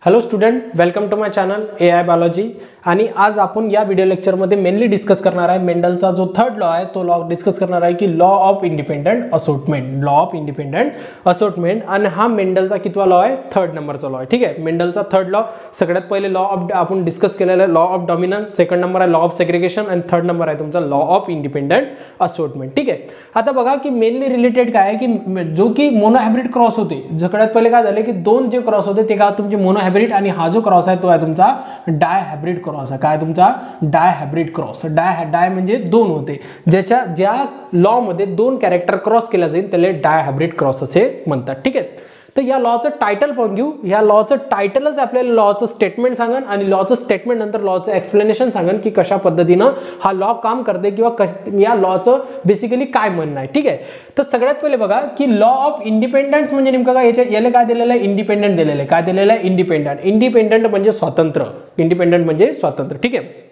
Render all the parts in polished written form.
Hello student, welcome to my channel AI biology. आणि आज आपण या व्हिडिओ लेक्चरमध्ये मेनली डिस्कस करणार आहे मेंडलचा जो थर्ड लॉ आहे तो लॉ डिस्कस करणार आहे की law of independent assortment. Law of independent assortment आणि हा मेंडलचा कितवा लॉ आहे? थर्ड नंबरचा लॉ आहे. ठीक आहे, मेंडलचा थर्ड लॉ. सगळ्यात पहिले लॉ ऑफ आपण डिस्कस केलेला आहे law of dominance, second number आहे लॉ ऑफ सेग्रिगेशन आणि थर्ड नंबर आहे तुमचा लॉ ऑफ इंडिपेंडंट असॉर्टमेंट. ठीक आहे, आता बघा की मेनली रिलेटेड काय आहे की जो की मोनोहायब्रिड क्रॉस होते. सगळ्यात पहिले काय झाले की दोन जे क्रॉस होते ते का तुमचे मोनोहायब्रिड आणि हा जो क्रॉस आहे तो आहे तुमचा डायहायब्रिड क्रॉस आहे. काय तुमचा डायहायब्रिड क्रॉस. डाय म्हणजे दोन होते, ज्या लॉ मध्ये दोन कॅरेक्टर क्रॉस केला जाईल त्याला डायहायब्रिड क्रॉस असे म्हणतात. ठीक आहे, तर या लॉचं टायटल पाहून घेऊ. या लॉचं टायटलच आपल्याला लॉचं स्टेटमेंट सांगन आणि लॉचं स्टेटमेंट नंतर लॉचं एक्सप्लेनेशन सांगन की कशा पद्धतीनं हा लॉ काम करते किंवा या लॉचं बेसिकली काय म्हणणं आहे. ठीक आहे, तर सगळ्यात पहिले बघा की लॉ ऑफ इंडिपेंडन्स म्हणजे नेमकं काय. याला काय दिलेलं आहे? इंडिपेंडंट दिलेलं आहे. काय दिलेलं आहे? इंडिपेंडंट. इंडिपेंडंट म्हणजे स्वतंत्र. इंडिपेंडंट म्हणजे स्वतंत्र. ठीक आहे,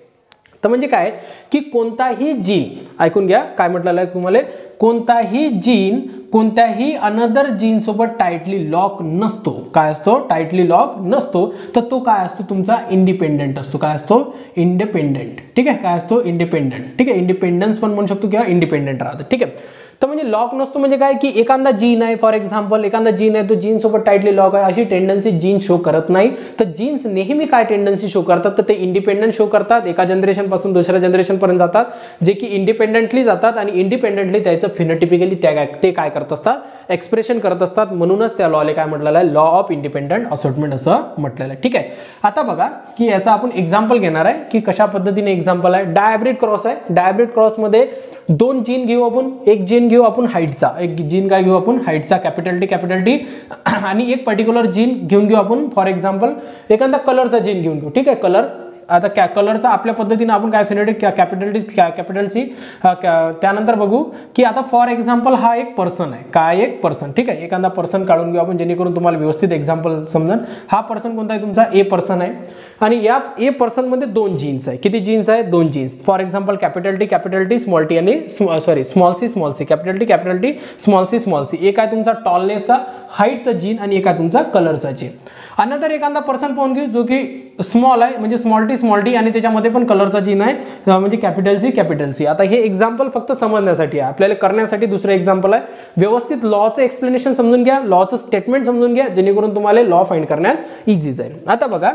तर म्हणजे काय की कोणताही जीन, ऐकून घ्या काय म्हटलेलं आहे तुम्हाला, कोणताही जीन कोणत्याही अनदर जीन सोबत टाइटली लॉक नसतो. काय असतो? टाइटली लॉक नसतो. तर तो काय असतो? तुमचा इंडिपेंडंट असतो. काय असतो? इंडिपेंडंट. ठीक आहे, काय असतो? इंडिपेंडंट. ठीक आहे, इंडिपेंडन्स पण म्हणू शकतो किंवा इंडिपेंडंट राहतं. ठीक आहे, तर म्हणजे लॉक नसतो म्हणजे काय की एखादा जीन आहे, फॉर एक्झाम्पल एखादा जीन आहे तो जीन सोबत टाइटली लॉक आहे अशी टेंडन्सी जीन शो करत नाही. तर जीन्स नेहमी काय टेंडन्सी शो करतात तर ते इंडिपेंडंट शो करतात. एका जनरेशन पासून दुसऱ्या जनरेशन पर्यंत जातात, जे की इंडिपेंडंटली जातात आणि इंडिपेंडंटली त्याचं फिनोटिपिकली ते काय करत असतात? एक्सप्रेशन करत असतात. म्हणूनच त्या लॉले काय म्हटलेलं आहे? लॉ ऑफ इंडिपेंडंट असॉर्टमेंट असं म्हटलेलं आहे. ठीक आहे, आता बघा की याचा आपण एक्झाम्पल घेणार आहे की कशा पद्धतीने एक्झाम्पल आहे. डायहायब्रिड क्रॉस आहे. डायहायब्रिड क्रॉस मध्ये दोन जीन घेऊ आपण. एक जीन घेऊ आपण हाईटचा, एक जीन काय घेऊ आपण? हाईटचा, कॅपिटल टी आणि एक पर्टिक्युलर जीन घेऊन घेऊ आपण. फॉर एक्झाम्पल एखादा कलरचा जीन घेऊन घेऊ. ठीक आहे, कलर. आता कलरचा आपल्या पद्धतीने आपण काय फिनोटिक कॅपिटल सी. त्यानंतर बघू की आता फॉर एक्झाम्पल हा एक पर्सन आहे. काय? एक पर्सन. ठीक आहे, एखादा पर्सन काढून घेऊ आपण जेणेकरून तुम्हाला व्यवस्थित एक्झाम्पल समजेल. हा पर्सन कोणता आहे? तुमचा ए पर्सन आहे. आणि या ए पर्सन मध्ये दोन जीन्स आहे. किती जीन्स आहे? दोन genes. For example capital T small T आणि small C. Capital T small C. एक आहे तुमचा टॉलनेसचा हाईटचा जीन आणि एक आहे तुमचा कलरचा जीन. अनंतर एखादा पर्सन पाहून घेऊ जो की स्मॉल आहे म्हणजे स्मॉल टी आणि त्याच्यामध्ये पण कलरचा जीन आहे म्हणजे कॅपिटल सी. आता हे एक्झाम्पल फक्त समजण्यासाठी आहे, आपल्याला करण्यासाठी दुसरं एक्झाम्पल आहे. व्यवस्थित लॉचं एक्सप्लेनेशन समजून घ्या, लॉचं स्टेटमेंट समजून घ्या जेणेकरून तुम्हाला लॉ फाइंड करण्यात इझी जाईल. आता बघा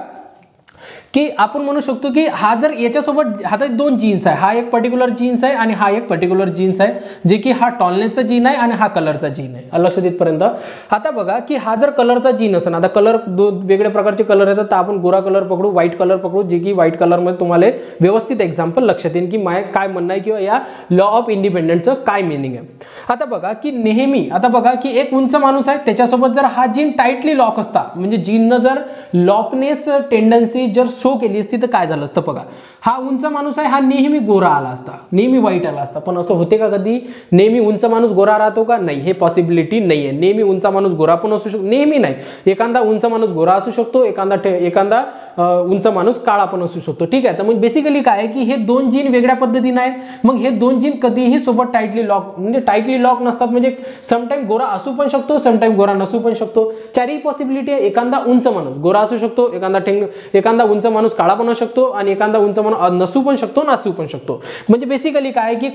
की आपण म्हणू शकतो की हा जर याच्यासोबत आता दोन जीन्स आहे, हा एक पर्टिक्युलर जीन्स आहे आणि हा एक पर्टिक्युलर जीन्स आहे, जे की हा टॉलनेसचा जीन आहे आणि हा कलरचा जीन आहे. लक्षात येतपर्यंत. आता बघा की हा जर कलरचा जीन असेल, आता कलर दोन वेगळ्या प्रकारचे कलर येतात, तर आपण गोरा कलर पकडू, व्हाईट कलर पकडू, जे की व्हाईट कलरमध्ये तुम्हाला व्यवस्थित एक्झाम्पल लक्षात येईल की काय म्हणणं आहे किंवा या लॉ ऑफ इंडिपेंडंटचं काय मिनिंग आहे. आता बघा की नेहमी, आता बघा की एक उंच माणूस आहे त्याच्यासोबत जर हा जीन टाईटली लॉक असता म्हणजे जीननं जर लॉकनेस टेंडन्सी जर शो केली असती तर काय झालं असतं? बघा, हा उंच माणूस आहे, हा नेहमी गोरा आला असता, नेहमी व्हाईट आला असता. पण असं होते का कधी? नेहमी उंच माणूस गोरा राहतो का? नाही, हे पॉसिबिलिटी नाही आहे. नेहमी उंच माणूस गोरा पण असू शकतो, नेहमी नाही. एखादा उंच माणूस गोरा असू शकतो, एखादा उंच माणूस काळा पण असू शकतो. ठीक आहे, तर मग बेसिकली काय आहे की हे दोन जीन वेगळ्या पद्धतीने आहेत. मग हे दोन जीन कधीही सोबत टाईटली लॉक म्हणजे टाईटली लॉक नसतात. म्हणजे समटाईम गोरा असू पण शकतो, समटाईम गोरा नसू पण शकतो. चारही पॉसिबिलिटी आहे. एखादा उंच माणूस गोरा असू शकतो, एखादा उंच माणूस काळा पण असू शकतो आणि एखादा उंच माणूस नसू पण शकतो, नाचू पण शकतो. म्हणजे बेसिकली काय की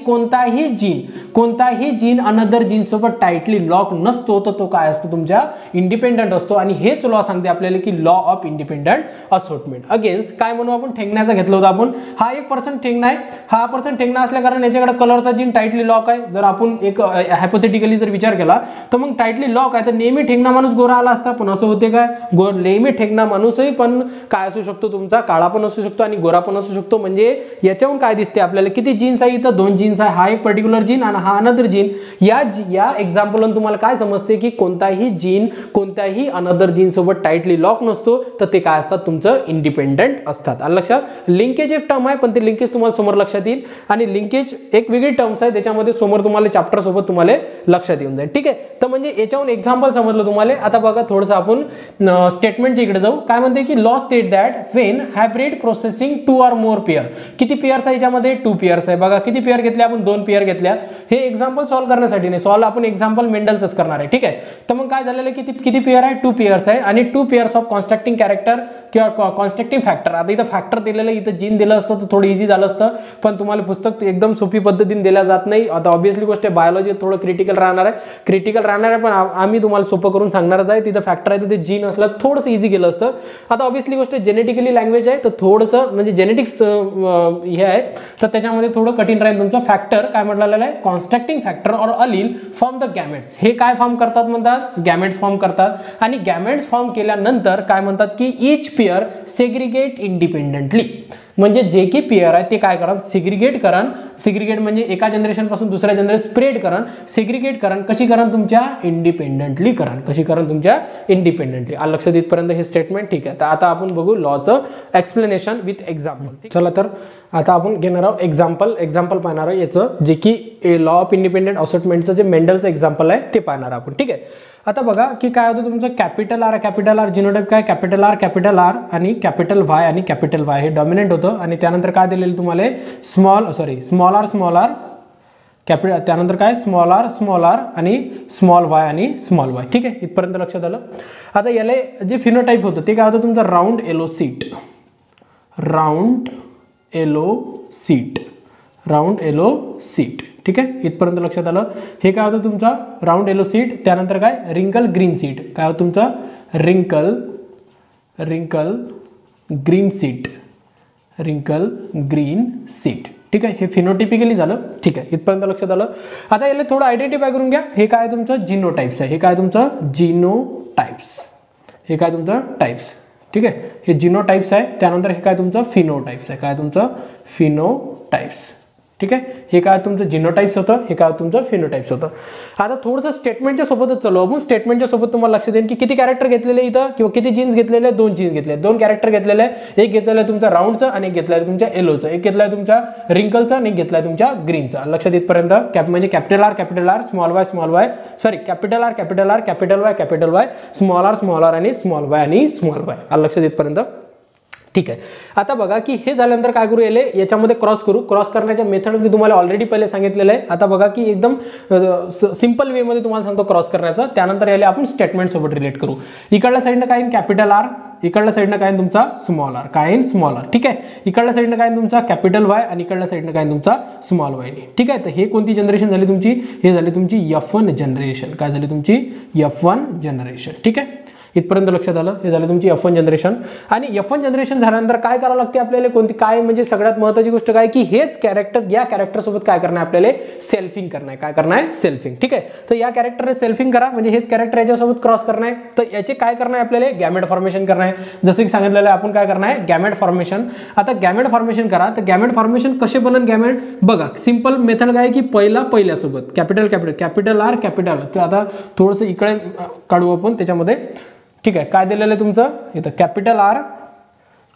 कोणताही जीन अनदर जीन सोबत टाईटली लॉक नसतो तर तो काय असतो? तुमच्या इंडिपेंडंट असतो. आणि हेच लॉ सांगते आपल्याला की law of independent assortment. Against काय म्हणू आपण? ठेंगण्याचा घेतला होता आपण. हा एक पर्सन ठेंगणा आहे. हा पर्सन ठेंगणा असल्या कारण याच्याकडे कलरचा जीन टाईटली लॉक आहे. जर आपण एक हायपोथेटिकली जर विचार केला तर मग टाईटली लॉक आहे तर नेहमी ठेंगणा माणूस गोरा आला असता. पण असं होते काय? नेहमी ठेंगणा माणूसही पण काय असू शकतो? तुमचा काळा पण असू शकतो आणि गोरा पण असू शकतो. म्हणजे याच्याहून काय दिसते आपल्याला? किती जीन्स आहे? इथं दोन जीन्स आहे. हा एक पर्टिक्युलर जीन आणि हा अनदर जीन. या एक्झाम्पलवरून तुम्हाला काय समजते की कोणताही जीन कोणत्याही अनदर जीन सोबत टाईटली लॉक नसतो तर ते काय असतात? तुमचं इंडिपेंडंट असतात. आलं लक्षात? लिंकेज एक टर्म आहे पण ते लिंकेज तुम्हाला समोर लक्षात येईल आणि लिंकेज एक वेगळी टर्म्स आहे त्याच्यामध्ये समोर तुम्हाला चॅप्टर सोबत तुम्हाला लक्षात येऊन जाईल. ठीक आहे, तर म्हणजे याच्याहून एक्झाम्पल समजलं तुम्हाला. आता बघा थोडंसं आपण स्टेटमेंटच्या इकडे जाऊ. काय म्हणते की law state that when in hybrid processing 2 or more pair. किती पेयर्स आहे याच्यामध्ये 2 पेयर्स आहे. बघा किती पेयर घेतले आपण 2 पेयर घेतल्या. हे एक्झाम्पल सॉल्व्ह करण्यासाठी नाही, सॉल्व्ह आपण एक्झाम्पल मेंडलचंच करणार आहे. ठीक आहे, तर मग काय झालेलं आहे किती पेयर आहे 2 पेयर्स आहे आणि 2 पेयर्स ऑफ कॉन्स्ट्रक्टिंग कॅरेक्टर किंवा कॉन्स्ट्रक्टिंग फॅक्टर. आता इथं फॅक्टर दिलेलं आहे, इथं जीन दिलं असतं तर थोडं इझी झालं असतं, पण तुम्हाला पुस्तक एकदम सोपी पद्धतीने दिल्या जात नाही. आता ऑब्व्हियसली गोष्ट आहे बायोलॉजी थोडं क्रिटिकल राहणार आहे, पण आम्ही तुम्हाला सोपं करून सांगणारच आहे. तिथं फॅक्टर आहे तिथे जीन असलं थोडंसं इझी गेलं असतं. आता ऑब्व्हियसली गोष्ट जेनेटिकली लँग्वेज आहे तर थोडंसं म्हणजे जेनेटिक्स हे आहे तर त्याच्यामध्ये थोडं कठीण राहील तुमचं. फॅक्टर काय म्हटलेलं आहे constructing factor or allele form the gametes. हे काय फॉर्म करतात म्हणतात गॅमेट्स फॉर्म करतात आणि गॅमेट्स फॉर्म केल्यानंतर काय म्हणतात की ईच पेअर सेग्रिगेट इंडिपेंडेंटली. म्हणजे जे की पेअर आहे ते काय करा सिग्रिगेट म्हणजे एका जनरेशन पासून दुसऱ्या जनरेशन स्प्रेड करण सिग्रिगेट करण कशी करण तुमच्या इंडिपेंडेंटली आलं लक्षात इथपर्यंत हे स्टेटमेंट. ठीक आहे, तर आता आपण बघू लॉचं एक्सप्लेनेशन विथ एक्झाम्पल. चला तर आता आपण घेणार आहोत एक्झाम्पल पाहणार आहे याचं जे की लॉ ऑफ इंडिपेंडेंट असॉर्टमेंटचं जे मेंडलचं एक्झाम्पल आहे ते पाहणार आपण. ठीक आहे, आता बघा की काय होतं तुमचं कॅपिटल आर जिनोटाइप काय कॅपिटल आर आणि कॅपिटल वाय हे डॉमिनंट होतं आणि त्यानंतर काय दिलेलं तुम्हाला स्मॉल आर कॅपिटल त्यानंतर काय स्मॉल आर आणि स्मॉल वाय. ठीक आहे, इथपर्यंत लक्षात आलं. आता याला जे फिनोटाइप होतं ते काय होतं तुमचं राऊंड येलो सीट. ठीक आहे, इथपर्यंत लक्षात आलं. हे काय होतं तुमचा राऊंड येलो सीट, त्यानंतर काय रिंकल ग्रीन सीट. काय होतं तुमचा रिंकल ग्रीन सीट. ठीक आहे, हे फिनोटिपिकली झालं. ठीक आहे, इथपर्यंत लक्षात आलं. आता याला थोडं आयडेंटिफाय करून घ्या. हे काय तुमचं जिनोटाइप्स आहे. हे काय तुमचं टाइप्स. ठीक आहे, हे जिनोटाइप्स आहे. त्यानंतर हे काय तुमचं फिनोटाइप्स आहे. काय तुमचं फिनोटाइप्स. ठीक आहे, हे काय तुमचं जिनोटाइप्स होतं, हे काय तुमचं फिनोटाइप्स होतं. आता थोडंसं स्टेटमेंटच्या सोबतच चालू आपण. स्टेटमेंटच्या सोबत तुम्हाला लक्षात येईल की किती कॅरेक्टर घेतलेले इथं किंवा किती जीन्स घेतलेले 2 जीन्स घेतले 2 कॅरेक्टर घेतलेले आहे. एक घेतलेलं आहे तुमचा राऊंडचं आणि एक घेतलेलं आहे तुमच्या येलोचं. एक घेतलं आहे तुमच्या रिंकलचं आणि एक घेतलं आहे तुमच्या ग्रीनचं. लक्षात येतपर्यंत म्हणजे capital R small Y sorry capital R capital Y small R आणि स्मॉल वाय. लक्षात येतपर्यंत. ठीक आहे, आता बघा की हे झाल्यानंतर काय करू याच्यामध्ये क्रॉस करण्याच्या मेथड मी तुम्हाला ऑलरेडी पहिले सांगितलेलं आहे. आता बघा की एकदम सिंपल वे मध्ये तुम्हाला सांगतो क्रॉस करायचं. त्यानंतर याला आपण स्टेटमेंट सोबत रिलेट करू. इकडल्या साईडनं काय कॅपिटल आर, इकडल्या साईडनं काय तुमचा स्मॉल आर. ठीक आहे, इकडल्या साईडनं काय तुमचा कॅपिटल वाय आणि इकडल्या साईडनं काय तुमचा स्मॉल वाय. ठीक आहे, तर हे कोणती जनरेशन झाली तुमची, हे झाली तुमची F1 जनरेशन. काय झाली तुमची F1 जनरेशन. ठीक आहे, इथपर्यंत लक्षात आलं. हे झालं तुमची F1 जनरेशन. आणि F1 जनरेशन झाल्यानंतर काय करावं लागते आपल्याला, कोणती काय म्हणजे सगळ्यात महत्त्वाची गोष्ट काय की हेच कॅरेक्टर या कॅरेक्टर सोबत काय करणार आपल्याला सेल्फिंग करणार. काय करणार आहे सेल्फिंग. ठीक आहे, तर या कॅरेक्टरने सेल्फिंग करा म्हणजे हेच कॅरेक्टर याच्यासोबत क्रॉस करणार आहे. तर याचे काय करणार आहे आपल्याला गॅमेट फॉर्मेशन करणार आहे. जसं की सांगितलेलं आहे आपण काय करणार आहे गॅमेट फॉर्मेशन. आता गॅमेट फॉर्मेशन करा तर गॅमेट फॉर्मेशन कसे बनन गॅमेट बघा. सिंपल मेथड काय की पहिल्यासोबत कॅपिटल आर कॅपिटल. तर आता थोडंसं इकडे काढू आपण त्याच्यामध्ये. ठीक आहे, काय दिलेलं आहे तुमचं इथं कॅपिटल आर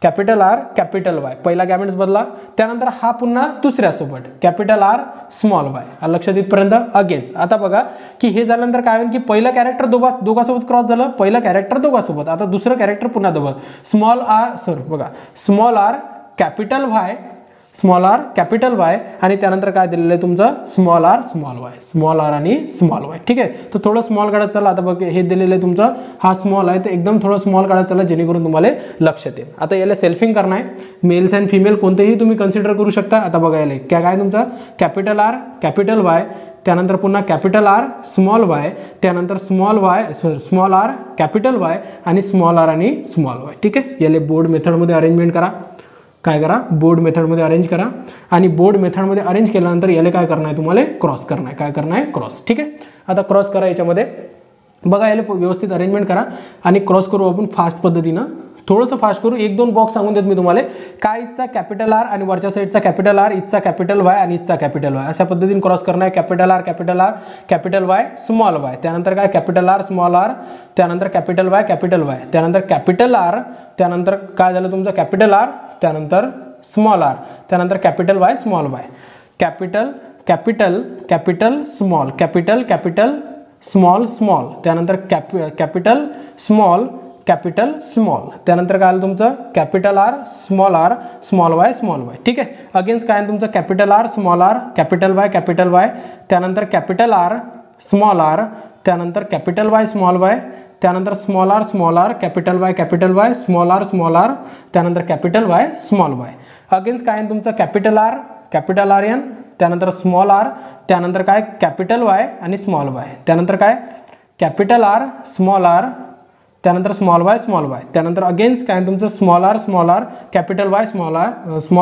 कॅपिटल वाय पहिला गॅमेट्स बदला. त्यानंतर हा पुन्हा दुसऱ्यासोबत कॅपिटल आर स्मॉल वाय. लक्षात येतपर्यंत अगेन्स्ट. आता बघा की हे झाल्यानंतर काय होईल की पहिलं कॅरेक्टर दोघांसोबत क्रॉस झालं. पहिलं कॅरेक्टर दोघांसोबत, आता दुसरं कॅरेक्टर पुन्हा स्मॉल आर कॅपिटल वाय आणि त्यानंतर काय दिलेलं आहे तुमचं स्मॉल आर आणि स्मॉल वाय. ठीक आहे, तर थोडं स्मॉल काढत चला. आता बघ हे दिलेलं आहे तुमचं हा स्मॉल आहे तर एकदम थोडं स्मॉल काढत चला जेणेकरून तुम्हाला लक्षात येईल. आता याला सेल्फिंग करणार आहे. मेल्स अँड फिमेल कोणतेही तुम्ही कन्सिडर करू शकता. आता बघा याला काय तुमचा कॅपिटल आर कॅपिटल वाय त्यानंतर पुन्हा कॅपिटल आर स्मॉल वाय त्यानंतर स्मॉल आर कॅपिटल वाय आणि स्मॉल वाय. ठीक आहे, याला बोर्ड मेथडमध्ये अरेंजमेंट करा. काय करा बोर्ड मेथडमध्ये अरेंज करा आणि बोर्ड मेथडमध्ये अरेंज केल्यानंतर याला काय करणार आहे तुम्हाला क्रॉस करणार आहे. काय करणार आहे क्रॉस. ठीक आहे, आता क्रॉस करा याच्यामध्ये बघा याला व्यवस्थित अरेंजमेंट करा आणि क्रॉस करू आपण फास्ट पद्धतीनं. थोडंसं फास्ट करू. 1-2 बॉक्स सांगून देत मी तुम्हाला. काय इथचा कॅपिटल आर आणि वरच्या साईडचा कॅपिटल आर, इथचा कॅपिटल वाय आणि इथचा कॅपिटल वाय. अशा पद्धतीने क्रॉस करणार आहे. Capital R capital Y small Y त्यानंतर काय कॅपिटल आर स्मॉल आर त्यानंतर कॅपिटल वाय त्यानंतर कॅपिटल आर त्यानंतर काय झालं तुमचं कॅपिटल आर त्यानंतर स्मॉल आर त्यानंतर capital Y small Y. Capital small small त्यानंतर कॅपिटल स्मॉल कॅपिटल स्मॉल, त्यानंतर काय आलं तुमचं capital R small Y small Y. ठीक आहे. अगेन्स्ट काय तुमचं capital R small R capital Y, त्यानंतर कॅपिटल आर स्मॉल आर, त्यानंतर कॅपिटल वाय स्मॉल वाय, त्यानंतर small R capital Y small R, त्यानंतर capital Y small Y. Against काय तुमचं कॅपिटल आर एन, त्यानंतर स्मॉल आर, त्यानंतर काय कॅपिटल वाय आणि स्मॉल वाय, त्यानंतर काय कॅपिटल आर स्मॉल आर, त्यानंतर स्मॉल वाय, त्यानंतर अगेन्स्ट काय तुमचं small R capital Y small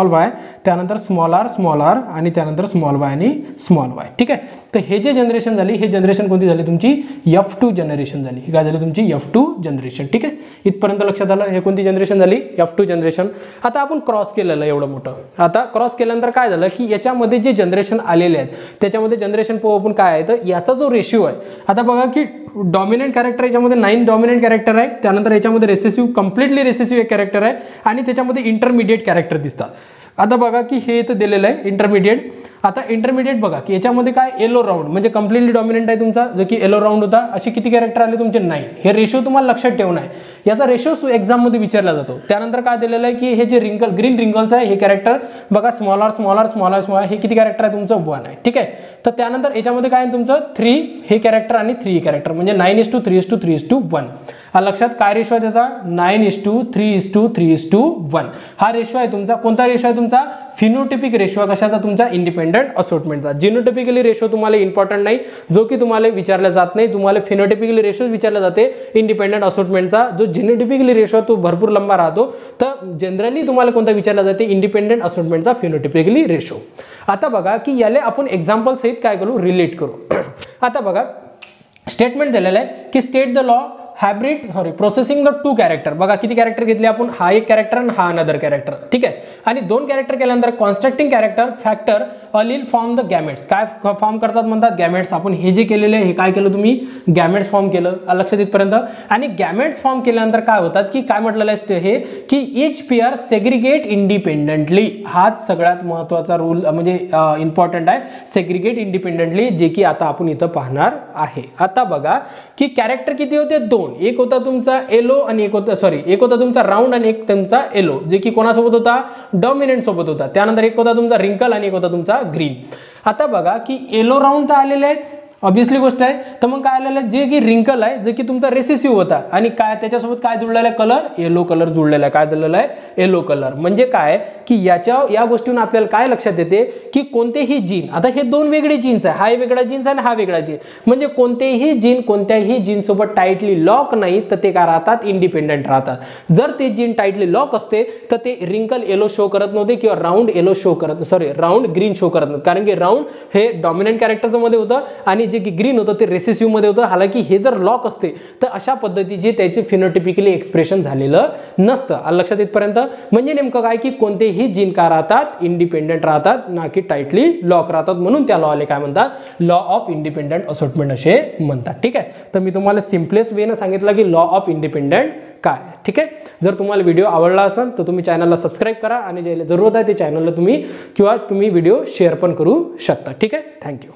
Y, त्यानंतर स्मॉल आर आणि त्यानंतर स्मॉल वाय आणि स्मॉल वाय. ठीक आहे. तर हे जे जनरेशन झाली, हे जनरेशन कोणती झाली तुमची F2 जनरेशन झाली. ही काय झाली तुमची F2 जनरेशन. ठीक आहे. इथपर्यंत लक्षात आलं. हे कोणती जनरेशन झाली F2 जनरेशन. आता आपण क्रॉस केलेलं एवढं मोठं. आता क्रॉस केल्यानंतर काय झालं की याच्यामध्ये जे जनरेशन आलेले आहेत त्याच्यामध्ये जनरेशन पाहू आपण काय आहे तर याचा जो रेशिओ आहे, आता बघा की डॉमिनंट कॅरेक्टर याच्यामध्ये 9 डॉमिनंट कॅरेक्टर आहे, त्यानंतर याच्यामध्ये रेसेसिव्ह कम्प्लिटली रेसेसिव्ह एक कॅरेक्टर आहे आणि त्याच्यामध्ये इंटरमिडिएट कॅरेक्टर दिसतात. आता बघा की हे इथं दिलेलं आहे इंटरमिडिएट. आता इंटरमिडिएट बघा की याच्यामध्ये काय येलो राऊंड म्हणजे कम्प्लिटली डॉमिनंट आहे तुमचा, जो की येलो राऊंड होता. असे किती कॅरेक्टर आले तुमचे 9. हे रेशो तुम्हाला लक्षात ठेवणं आहे. याचा रेशो एक्झाममध्ये विचारला जातो. त्यानंतर काय दिलेलं आहे की हे जे ग्रीन रिंकल्स आहे हे कॅरेक्टर बघा स्मॉल आर हे किती कॅरेक्टर आहे तुमचं 1 आहे. ठीक आहे. तर त्यानंतर याच्यामध्ये काय आहे तुमचं 3 हे कॅरेक्टर आणि 3 कॅरेक्टर म्हणजे 9:3:3:1. लक्षात काय रेशो आहे त्याचा 9:3:3:1. हा रेशो आहे तुमचा. कोणता रेशो आहे तुमचा फिनोटिपिक रेशो. कशाचा तुमचा इंडिपेंडंट असोर्टमेंटचा. जिनोटिपिकली रेशो तुम्हाला इम्पॉर्टंट नाही, जो की तुम्हाला विचारला जात नाही. तुम्हाला फिनोटिपिकली रेशो विचारला जाते इंडिपेंडंट असोर्टमेंटचा. जो जिनोटिपिकली रेशो तो भरपूर लंबा राहतो. तर जनरली तुम्हाला कोणता विचारला जाते इंडिपेंडंट असोर्टमेंटचा फिनोटिपिकली रेशो. आता बघा की याला आपण एक्झाम्पल सहित काय करू रिलेट करू. आता बघा स्टेटमेंट दिलेलं आहे की state the law processing the 2 character. बघा किती कॅरेक्टर घेतले आपण, हा एक कॅरेक्टर आणि हा अनदर कॅरेक्टर. ठीक आहे. आणि 2 कॅरेक्टर केल्यानंतर constructing character factor allele form the gametes. काय फॉर्म करतात म्हणतात गॅमेट्स. आपण हे जे केलेले हे काय केलं तुम्ही गॅमेट्स फॉर्म केलं. लक्षात इथपर्यंत. आणि गॅमेट्स फॉर्म केल्यानंतर काय होतात की काय म्हटलेलं आहे हे की इच पेअर सेग्रिगेट इंडिपेंडंटली. हाच सगळ्यात महत्त्वाचा रूल म्हणजे इम्पॉर्टंट आहे. सेग्रिगेट इंडिपेंडंटली जे की आता आपण इथं पाहणार आहे. आता बघा की कॅरेक्टर किती होते 2. एक होता तुमचा येलो आणि एक होता तुमचा राऊंड आणि एक तुमचा येलो, जे की कोणासोबत होता डॉमिनंट सोबत होता. त्यानंतर एक होता तुमचा रिंकल आणि एक होता तुमचा ग्रीन. आता बघा की येलो राऊंड तर आलेले आहेत ऑब्विसली गोष्ट आहे. तर मग काय आलेलं आहे जे की रिंकल आहे जे की तुमचा रेसेसिव्ह होता आणि काय त्याच्यासोबत काय जुळलेला आहे कलर येलो कलर जुळलेला आहे. काय जुळलेला आहे येलो कलर. म्हणजे काय की या गोष्टीतून आपल्याला काय लक्षात येते की कोणतेही जीन, आता हे 2 वेगळे जीन्स आहे, हा वेगळा जीन्स आणि हा वेगळा जीन, म्हणजे कोणतेही जीन कोणत्याही जीन सोबत टाइटली लॉक नाही तर ते काय राहतात इंडिपेंडंट राहतात. जर ते जीन टाइटली लॉक असते तर ते रिंकल येलो शो करत नव्हते किंवा राऊंड येलो शो करत राऊंड ग्रीन शो करत नव्हते. कारण की राऊंड हे डॉमिनंट कॅरेक्टरचं मध्ये होतं आणि जे की ग्रीन होतं ते रेसेसिव्ह मध्ये होतं. हालाकी हे जर लॉक असते तर अशा पद्धतीचे त्याचे फिनोटिपिकली एक्सप्रेशन झालेलं नसतं. लक्षात येतपर्यंत. म्हणजे नेमकं काय की कोणतेही जीन का राहतात इंडिपेंडंट राहतात ना की टाइटली लॉक राहतात. म्हणून त्या लॉले काय म्हणतात लॉ ऑफ इंडिपेंडंट असोर्टमेंट असे म्हणतात. ठीक आहे. तर मी तुम्हाला सिम्पलेस्ट वेने सांगितलं की लॉ ऑफ इंडिपेंडंट काय. ठीक आहे. जर तुम्हाला व्हिडिओ आवडला असेल तर तुम्ही चॅनलला सबस्क्राईब करा आणि ज्याला जरूरत आहे ते चॅनलला तुम्ही व्हिडिओ शेअर पण करू शकता. ठीक आहे. थँक्यू.